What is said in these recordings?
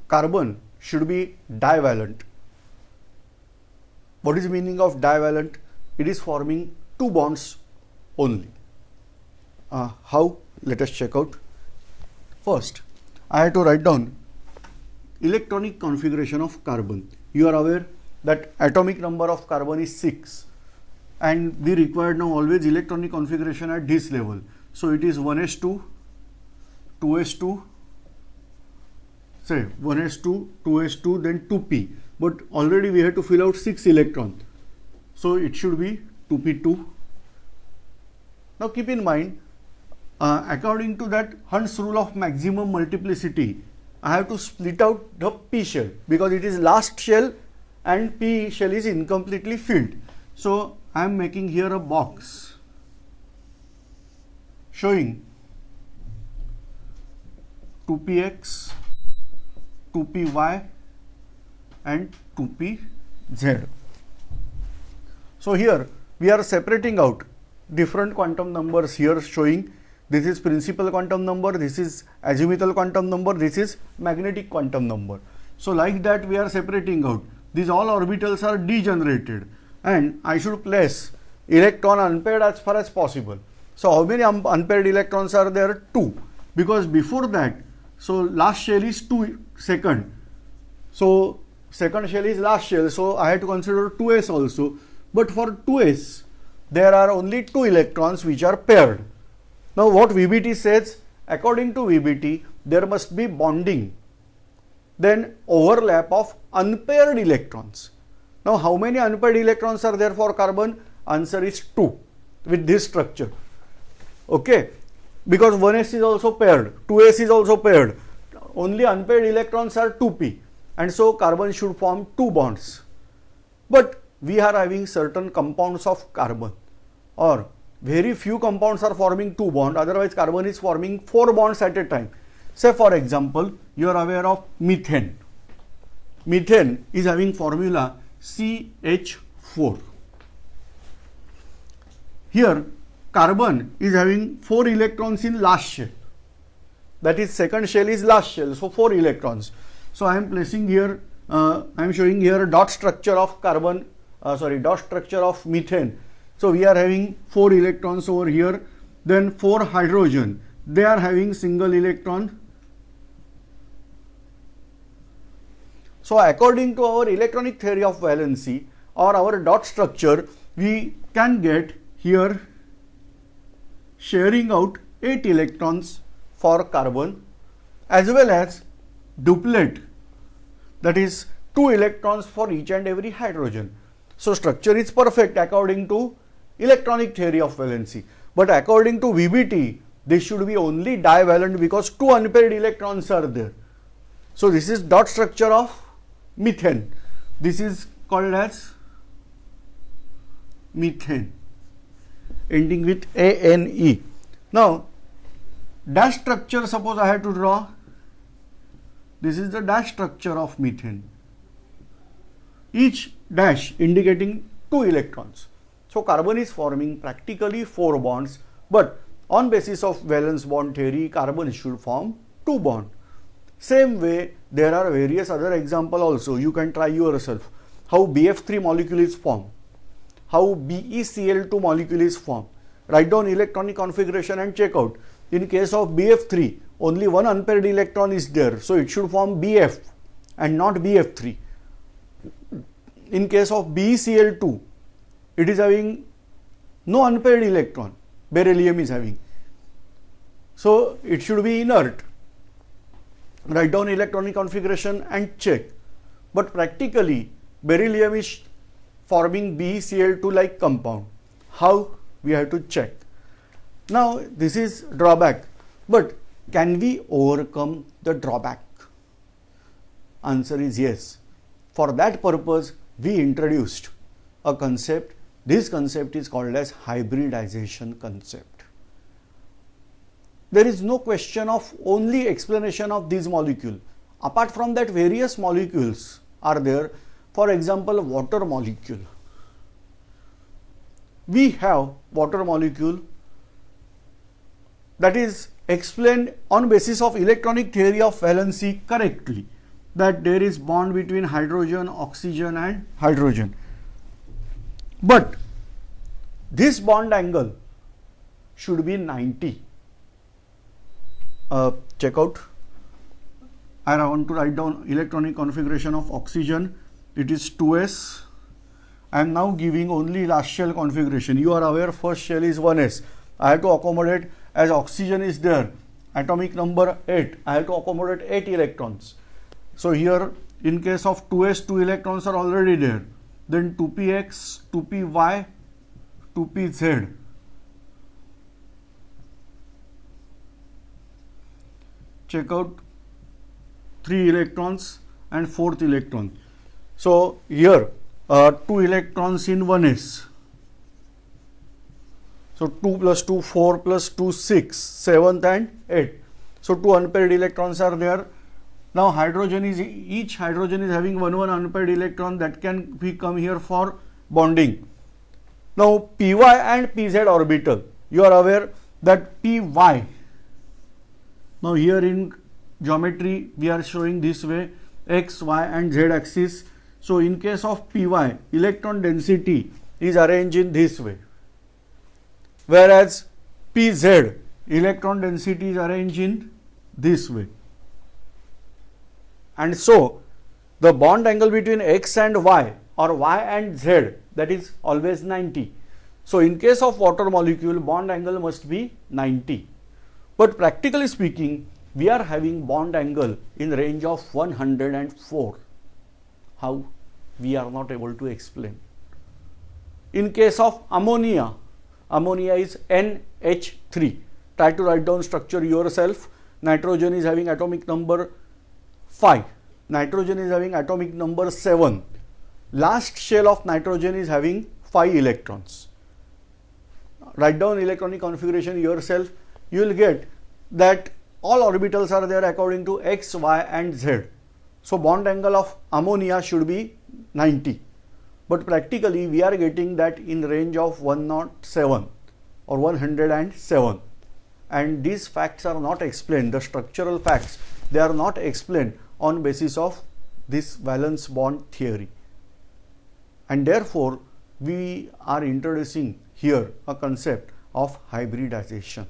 carbon should be divalent. What is the meaning of divalent? It is forming two bonds only. How? Let us check out. First, I have to write down electronic configuration of carbon. You are aware that atomic number of carbon is 6 and we require now always electronic configuration at this level. So it is 1s2, 2s2, say 1s2, 2s2, then 2p. But already we have to fill out 6 electrons. So it should be 2p2. Now keep in mind, according to that Hund's rule of maximum multiplicity, I have to split out the p shell because it is last shell and p shell is incompletely filled. So I am making here a box showing 2px, 2py and 2pz. So here we are separating out different quantum numbers here, showing this is principal quantum number, this is azimuthal quantum number, this is magnetic quantum number. So like that we are separating out. These all orbitals are degenerated and I should place electron unpaired as far as possible. So how many unpaired electrons are there? 2, because before that, so last shell is 2 second. So second shell is last shell, so I have to consider 2s also. But for 2s, there are only 2 electrons which are paired. Now what VBT says, according to VBT, there must be bonding, then overlap of unpaired electrons. Now how many unpaired electrons are there for carbon? Answer is 2 with this structure. Okay, because 1s is also paired, 2s is also paired, only unpaired electrons are 2p, and so carbon should form 2 bonds. But we are having certain compounds of carbon, or very few compounds are forming 2 bonds, otherwise carbon is forming 4 bonds at a time. Say for example, you are aware of methane. Methane is having formula CH4. Here carbon is having 4 electrons in last shell, that is second shell is last shell, so 4 electrons. So I am placing here, I am showing here dot structure of carbon, dot structure of methane. So we are having 4 electrons over here, then 4 hydrogen, they are having single electron. So according to our electronic theory of valency or our dot structure, we can get here sharing out 8 electrons for carbon as well as duplet, that is 2 electrons for each and every hydrogen. So structure is perfect according to electronic theory of valency, but according to VBT this should be only divalent because 2 unpaired electrons are there. So this is dot structure of methane, this is called as methane ending with ANE. Now dash structure, suppose I have to draw, this is the dash structure of methane, each dash indicating 2 electrons. So carbon is forming practically 4 bonds, but on basis of valence bond theory, carbon should form 2 bonds. Same way, there are various other examples also. You can try yourself how BF3 molecule is formed, how BeCl2 molecule is formed. Write down electronic configuration and check out. In case of BF3, only 1 unpaired electron is there, so it should form BF and not BF3. In case of BeCl2, it is having no unpaired electron, beryllium is having, so it should be inert. Write down electronic configuration and check. But practically beryllium is forming BeCl2 like compound. How? We have to check. Now this is drawback, but can we overcome the drawback? Answer is yes. For that purpose we introduced a concept. This concept is called as hybridization concept. There is no question of only explanation of these molecules. Apart from that, various molecules are there. For example, water molecule. We have water molecule that is explained on basis of electronic theory of valency correctly. that there is bond between hydrogen, oxygen and hydrogen. But this bond angle should be 90. Check out. I want to write down electronic configuration of oxygen. It is 2s. I am now giving only last shell configuration. You are aware first shell is 1s. I have to accommodate, as oxygen is there, atomic number 8. I have to accommodate 8 electrons. So here in case of 2s, 2 electrons are already there. Then 2px, 2py, 2pz. Check out 3 electrons and 4th electron. So here 2 electrons in 1s. So 2 plus 2, 4 plus 2, 6, 7th and 8. So 2 unpaired electrons are there. Now each hydrogen is having one unpaired electron that can be come here for bonding. Now py and pz orbital, you are aware that py, now here in geometry we are showing this way, x, y and z axis. So in case of py, electron density is arranged in this way, whereas pz, electron density is arranged in this way. And so the bond angle between x and y or y and z, that is always 90. So in case of water molecule, bond angle must be 90. But practically speaking, we are having bond angle in range of 104. How? We are not able to explain. In case of ammonia, ammonia is NH3. Try to write down structure yourself. Nitrogen is having atomic number 5. Nitrogen is having atomic number 7. Last shell of nitrogen is having 5 electrons. Write down electronic configuration yourself. You will get that all orbitals are there according to x, y and z. So bond angle of ammonia should be 90. But practically we are getting that in range of 107 or 107. And these facts are not explained. The structural facts, they are not explained on basis of this valence bond theory. And therefore we are introducing here a concept of hybridization.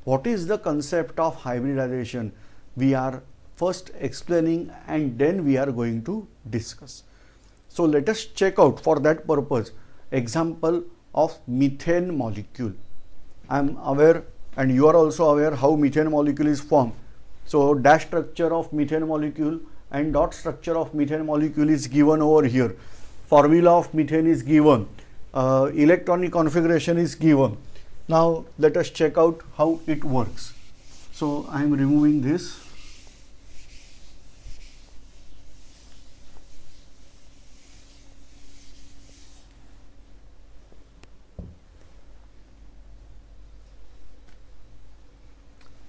What is the concept of hybridization? We are first explaining and then we are going to discuss. So let us check out for that purpose example of methane molecule. I am aware and you are also aware how methane molecule is formed. So dash structure of methane molecule and dot structure of methane molecule is given over here. Formula of methane is given. Electronic configuration is given. Now let us check out how it works. So I am removing this.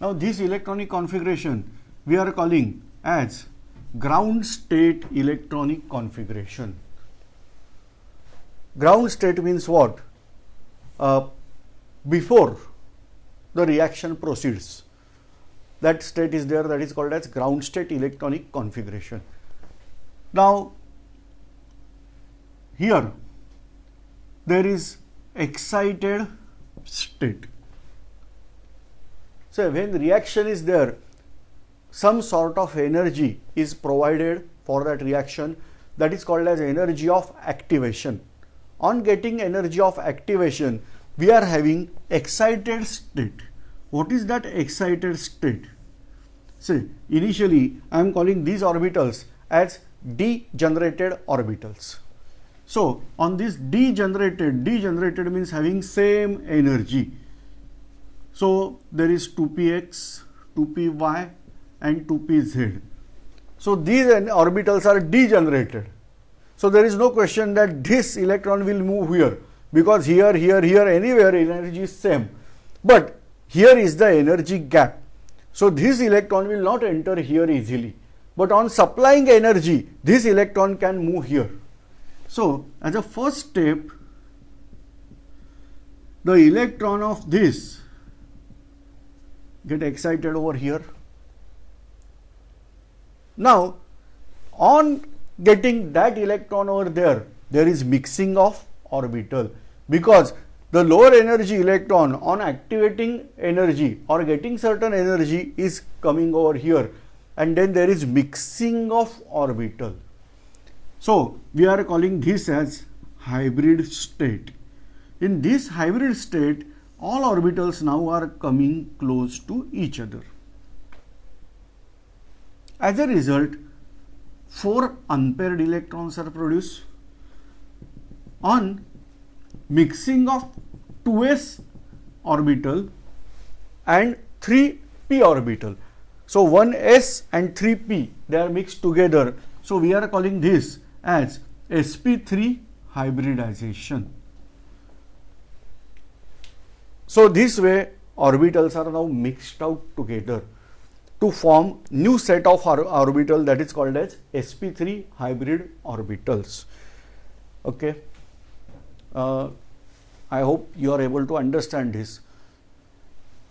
Now this electronic configuration we are calling as ground state electronic configuration. Ground state means what? Before the reaction proceeds, that state is there, that is called as ground state electronic configuration. Now here there is excited state. So when reaction is there, some sort of energy is provided for that reaction, that is called as energy of activation. On getting energy of activation, we are having excited state. What is that excited state? See, initially I am calling these orbitals as degenerated orbitals. So on this degenerated means having same energy. So there is 2px, 2py and 2pz. So these orbitals are degenerated. So there is no question that this electron will move here, because here, anywhere energy is same. But here is the energy gap. So this electron will not enter here easily. But on supplying energy, this electron can move here. So as a first step, the electron of this get excited over here. Now on getting that electron over there, there is mixing of orbital, because the lower energy electron on activating energy or getting certain energy is coming over here, and then there is mixing of orbital. So we are calling this as hybrid state. In this hybrid state, all orbitals now are coming close to each other. As a result, 4 unpaired electrons are produced. On mixing of 2s orbital and 3p orbital. So 1s and 3p, they are mixed together. So we are calling this as sp3 hybridization. So this way orbitals are now mixed out together to form new set of orbital, that is called as sp3 hybrid orbitals. Okay. I hope you are able to understand this.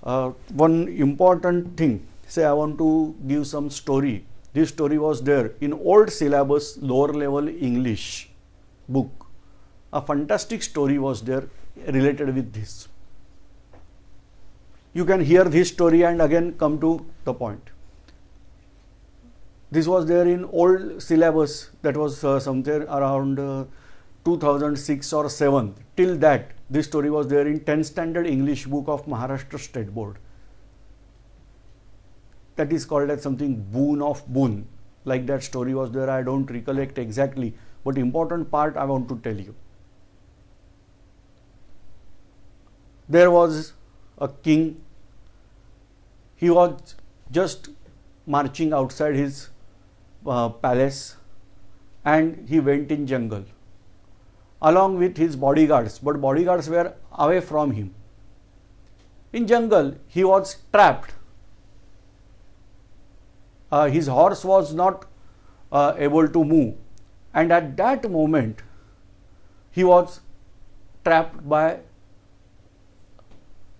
One important thing, say I want to give some story. This story was there in old syllabus lower level English book. A fantastic story was there related with this. You can hear this story and again come to the point. This was there in old syllabus, that was somewhere around 2006 or 7. Till that, this story was there in 10th standard English book of Maharashtra State Board. That is called as something Boon of Boon. Like that story was there, I don't recollect exactly, but important part I want to tell you. There was a king. He was just marching outside his palace, and he went in jungle along with his bodyguards, but bodyguards were away from him. In jungle, he was trapped. His horse was not able to move, and at that moment he was trapped by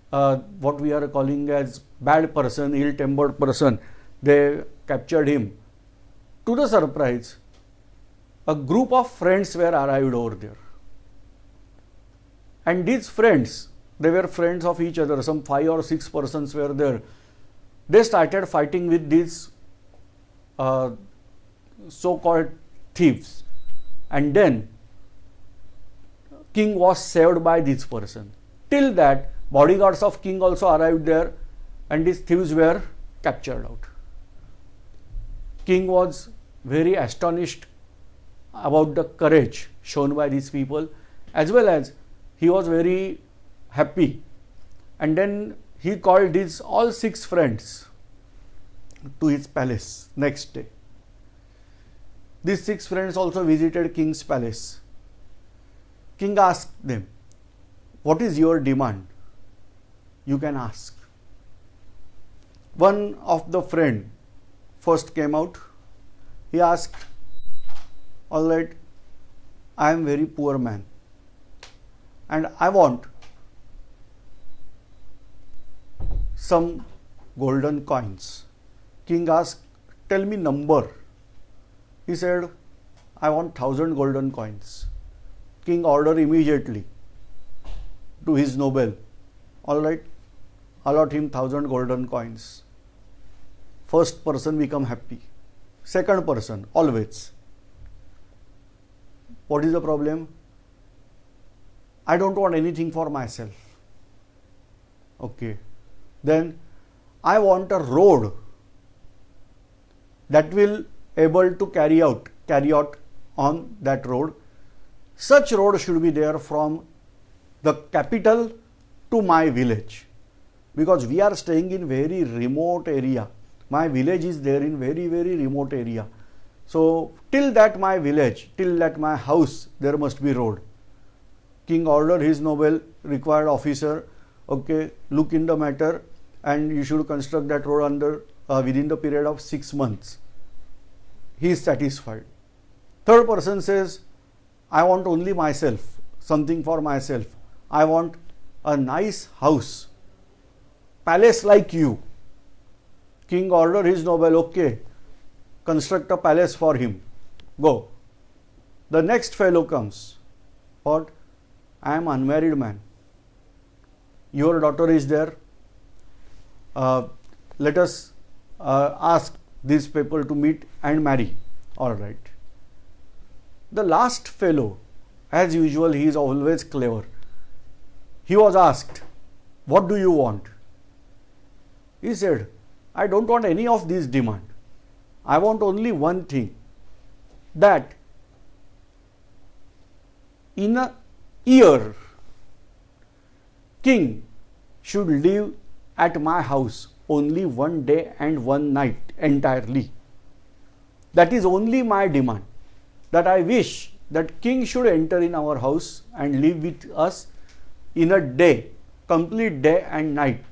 what we are calling as bad person, ill-tempered person. They captured him. To the surprise, a group of friends were arrived over there. And these friends, they were friends of each other, some 5 or 6 persons were there. They started fighting with these so-called thieves, and then king was saved by this person. Till that, bodyguards of king also arrived there, and these thieves were captured out. King was very astonished about the courage shown by these people, as well as he was very happy, and then he called these all 6 friends to his palace next day. These 6 friends also visited king's palace. King asked them, "What is your demand? You can ask." One of the friend first came out. He asked, "All right, I am very poor man, and I want some golden coins." King asked, "Tell me number." He said, "I want 1000 golden coins." King ordered immediately to his noble, "All right, allot him 1000 golden coins." First person become happy. Second person, always. What is the problem? "I don't want anything for myself." Okay. Then, "I want a road that will able to carry out on that road. Such road should be there from the capital to my village, because we are staying in very remote area. My village is there in very, very remote area. So till that my village, till that my house, there must be road." King ordered his noble required officer, "Okay, look in the matter, and you should construct that road under within the period of 6 months." He is satisfied. Third person says, "I want only myself, something for myself. I want a nice house, palace like you." King ordered his noble, "Okay, construct a palace for him." go. The next fellow comes. What? I am unmarried man. Your daughter is there. Let us ask these people to meet and marry. All right. The last fellow, as usual, he is always clever. He was asked, what do you want? He said, I don't want any of these demands. I want only one thing, that in a year, king should live at my house only one day and one night entirely. That is only my demand, that I wish that king should enter in our house and live with us in a day, complete day and night.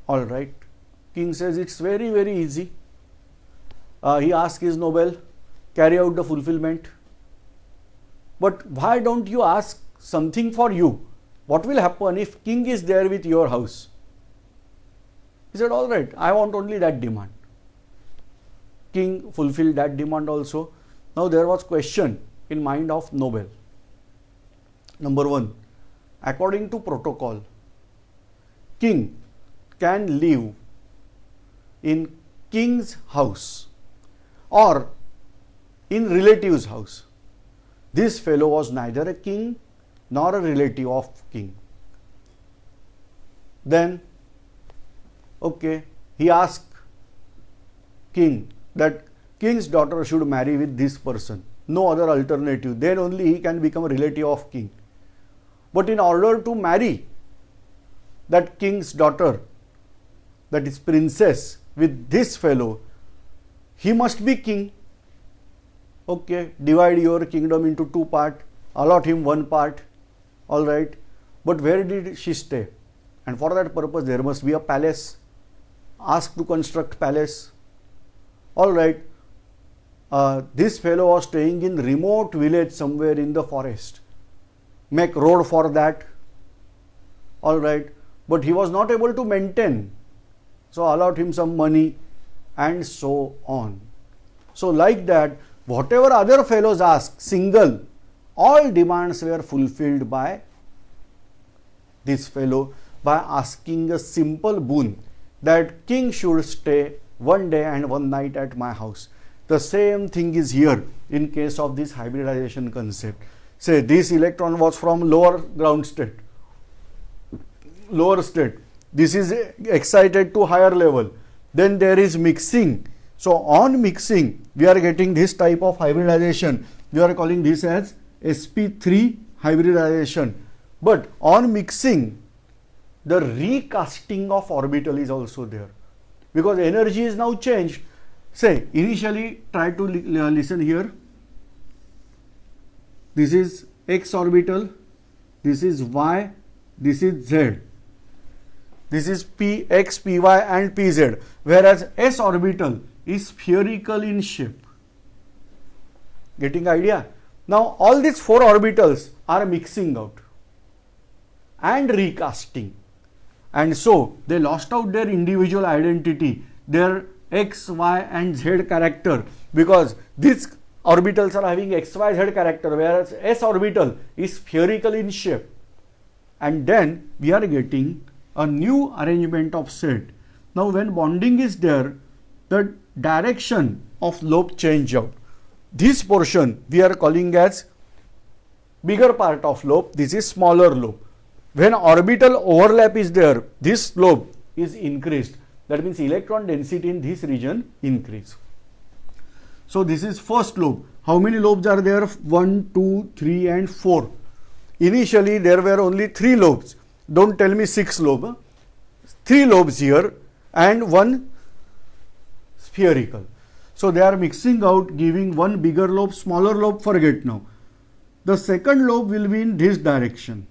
All right. King says it's very, very easy. He asks his noble, carry out the fulfillment. But why don't you ask something for you? What will happen if king is there with your house? He said, all right, I want only that demand. King fulfilled that demand also. Now there was question in mind of noble. Number one, according to protocol, king can live in king's house or in relative's house. This fellow was neither a king nor a relative of king. Then, okay, he asked king that king's daughter should marry with this person. No other alternative. Then only he can become a relative of king. But in order to marry that king's daughter, that is princess, with this fellow, he must be king. Okay, divide your kingdom into two parts, allot him one part. All right, but where did she stay? And for that purpose there must be a palace. Ask to construct palace. All right, this fellow was staying in remote village somewhere in the forest. Make road for that. All right, but he was not able to maintain. So allot him some money and so on. So like that, whatever other fellows asked, single, all demands were fulfilled by this fellow by asking a simple boon that king should stay one day and one night at my house. The same thing is here in case of this hybridization concept. Say this electron was from lower ground state, lower state. This is excited to higher level. Then there is mixing. So on mixing, we are getting this type of hybridization. We are calling this as sp3 hybridization. But on mixing, the recasting of orbital is also there, because energy is now changed. Say initially, try to listen here. This is x orbital, this is y, this is z. This is px, py and pz, whereas s orbital is spherical in shape. Getting idea? Now all these four orbitals are mixing out and recasting, and so they lost out their individual identity, their x, y and z character, because these orbitals are having x, y, z character, whereas s orbital is spherical in shape. And then we are getting a new arrangement of set. Now when bonding is there, the direction of lobe change out. This portion we are calling as bigger part of lobe, this is smaller lobe. When orbital overlap is there, this lobe is increased. That means electron density in this region increase. So this is first lobe. How many lobes are there? 1, 2, 3 and 4. Initially there were only 3 lobes. Don't tell me 6 lobes. 3 lobes here and 1 spherical. So they are mixing out, giving one bigger lobe, smaller lobe, forget now. The second lobe will be in this direction,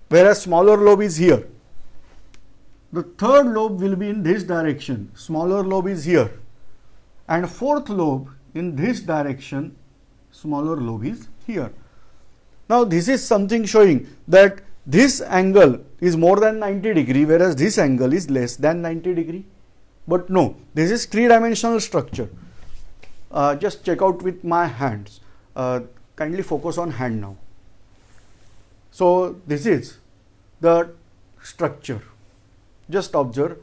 whereas smaller lobe is here. The third lobe will be in this direction, smaller lobe is here. And fourth lobe in this direction, smaller lobe is here. Now this is something showing that this angle is more than 90 degree, whereas this angle is less than 90 degree. But no, this is 3-dimensional structure. just check out with my hands. Kindly focus on hand now. So this is the structure. Just observe,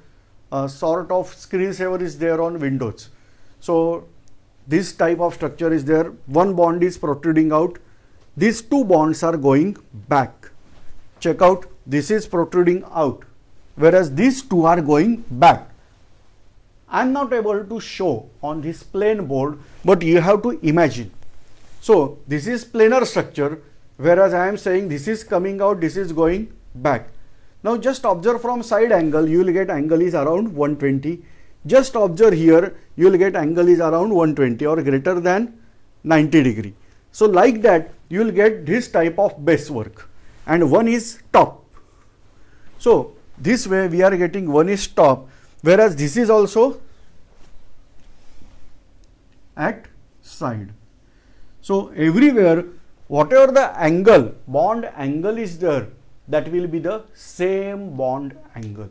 a sort of screensaver is there on Windows. So this type of structure is there. One bond is protruding out. These two bonds are going back. Check out, this is protruding out, whereas these two are going back. I am not able to show on this plain board, but you have to imagine. So this is planar structure, whereas I am saying this is coming out, this is going back. Now just observe from side angle, you will get angle is around 120. Just observe here, you will get angle is around 120 or greater than 90 degree. So like that, you will get this type of base work, and one is top. So this way we are getting one is top, whereas this is also at side. So everywhere, whatever the angle, bond angle is there, that will be the same bond angle.